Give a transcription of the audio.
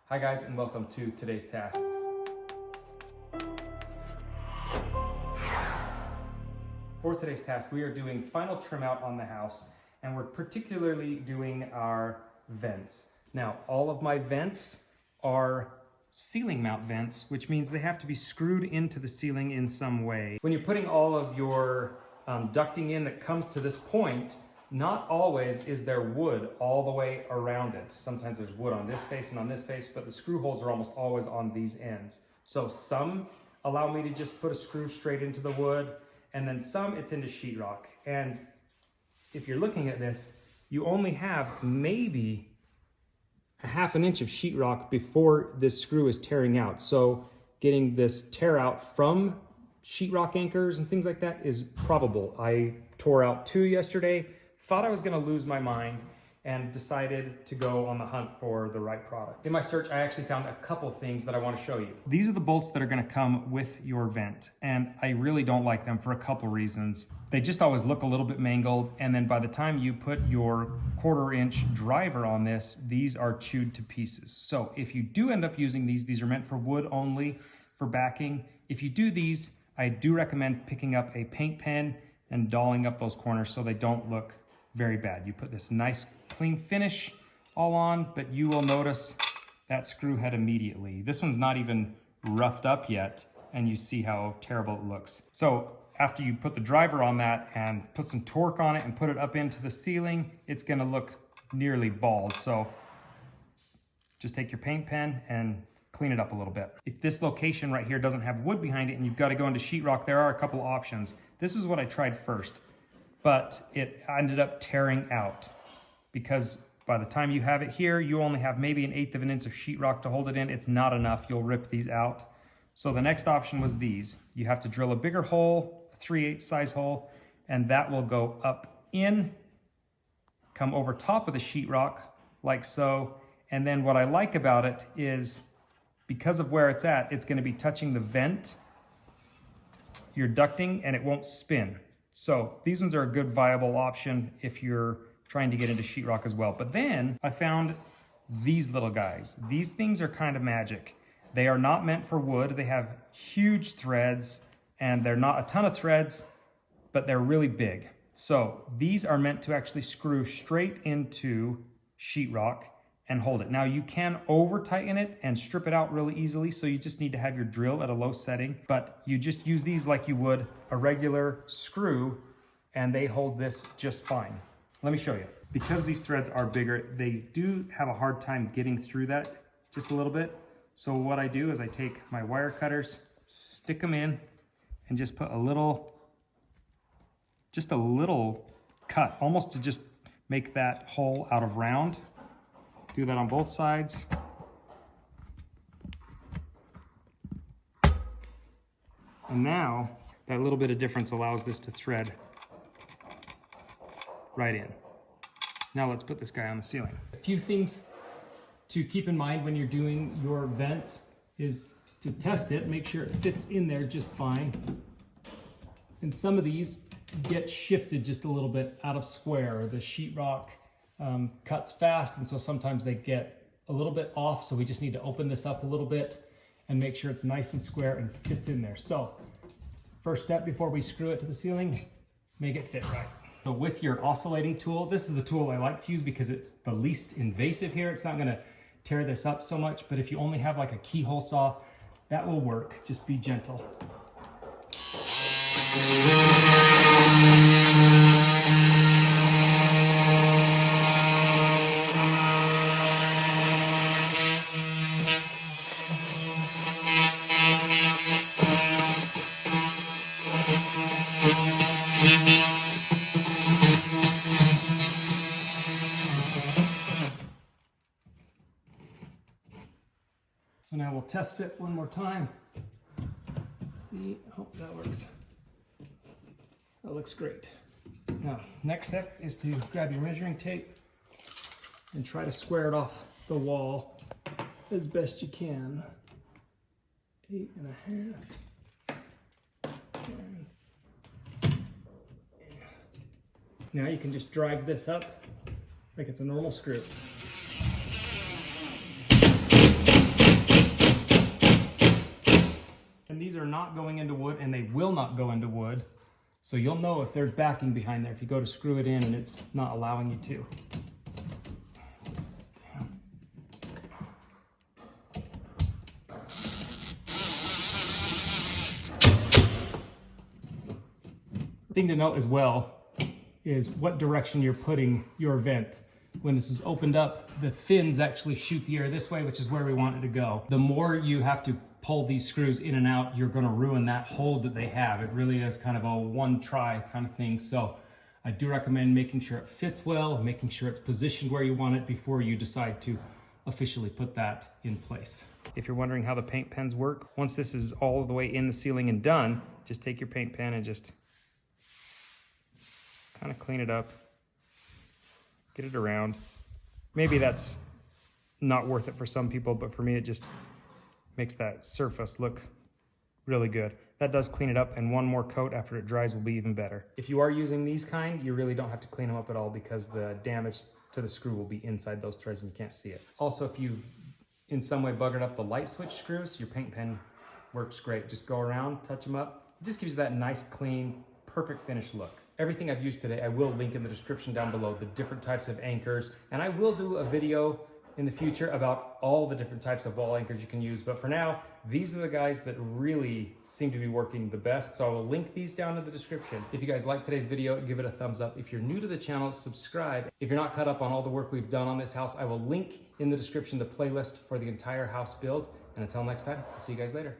Hi guys, and welcome to today's task. For today's task, we are doing final trim out on the house, and we're particularly doing our vents. Now, all of my vents are ceiling mount vents, which means they have to be screwed into the ceiling in some way. When you're putting all of your ducting in that comes to this point, not always is there wood all the way around it. Sometimes there's wood on this face and on this face, but the screw holes are almost always on these ends. So some allow me to just put a screw straight into the wood, and then some it's into sheetrock. And if you're looking at this, you only have maybe a ½ inch of sheetrock before this screw is tearing out. So getting this tear out from sheetrock anchors and things like that is probable. I tore out 2 yesterday. Thought I was gonna lose my mind and decided to go on the hunt for the right product. In my search, I actually found a couple things that I wanna show you. These are the bolts that are gonna come with your vent, and I really don't like them for a couple reasons. They just always look a little bit mangled, and then by the time you put your 1/4 inch driver on this, these are chewed to pieces. So if you do end up using these are meant for wood only, for backing. If you do these, I do recommend picking up a paint pen and dolling up those corners so they don't look very bad. You put this nice clean finish all on, but you will notice that screw head immediately. This one's not even roughed up yet, and you see how terrible it looks. So after you put the driver on that and put some torque on it and put it up into the ceiling, it's gonna look nearly bald. So just take your paint pen and clean it up a little bit. If this location right here doesn't have wood behind it and you've got to go into sheetrock, there are a couple options. This is what I tried first, but it ended up tearing out because by the time you have it here, you only have maybe an 1/8 of an inch of sheetrock to hold it in. It's not enough. You'll rip these out. So the next option was these. You have to drill a bigger hole, a 3/8 size hole, and that will go up in, come over top of the sheetrock like so. And then what I like about it is because of where it's at, it's gonna be touching the vent, your ducting, and it won't spin. So these ones are a good viable option if you're trying to get into sheetrock as well. But then I found these little guys. These things are kind of magic. They are not meant for wood. They have huge threads, and they're not a ton of threads, but they're really big. So these are meant to actually screw straight into sheetrock and hold it. Now you can over tighten it and strip it out really easily, so you just need to have your drill at a low setting, but you just use these like you would a regular screw, and they hold this just fine. Let me show you. Because these threads are bigger, they do have a hard time getting through that just a little bit. So what I do is I take my wire cutters, stick them in, and just put just a little cut, almost to just make that hole out of round. Do that on both sides. And now that little bit of difference allows this to thread right in. Now let's put this guy on the ceiling. A few things to keep in mind when you're doing your vents is to test it, make sure it fits in there just fine. And some of these get shifted just a little bit out of square. The sheetrock cuts fast, and so sometimes they get a little bit off, so we just need to open this up a little bit and make sure it's nice and square and fits in there. So first step before we screw it to the ceiling, make it fit right. So with your oscillating tool, this is the tool I like to use because it's the least invasive here. It's not gonna tear this up so much, but if you only have like a keyhole saw, that will work. Just be gentle. So now we'll test fit one more time. See, I hope that works. That looks great. Now, next step is to grab your measuring tape and try to square it off the wall as best you can. 8.5. Now you can just drive this up like it's a normal screw. And these are not going into wood, and they will not go into wood. So you'll know if there's backing behind there if you go to screw it in and it's not allowing you to. Thing to note as well is what direction you're putting your vent. When this is opened up, the fins actually shoot the air this way, which is where we want it to go. The more you have to pull these screws in and out, you're gonna ruin that hold that they have. It really is kind of a one try kind of thing. So I do recommend making sure it fits well, making sure it's positioned where you want it before you decide to officially put that in place. If you're wondering how the paint pens work, once this is all the way in the ceiling and done, just take your paint pen and just kind of clean it up, get it around. Maybe that's not worth it for some people, but for me, it just makes that surface look really good. That does clean it up, and one more coat after it dries will be even better. If you are using these kind, you really don't have to clean them up at all because the damage to the screw will be inside those threads and you can't see it. Also, if you in some way buggered up the light switch screws, your paint pen works great. Just go around, touch them up. It just gives you that nice, clean, perfect finished look. Everything I've used today, I will link in the description down below, the different types of anchors, and I will do a video in the future about all the different types of wall anchors you can use. But for now, these are the guys that really seem to be working the best. So I will link these down in the description. If you guys like today's video, give it a thumbs up. If you're new to the channel, subscribe. If you're not caught up on all the work we've done on this house, I will link in the description the playlist for the entire house build. And until next time, I'll see you guys later.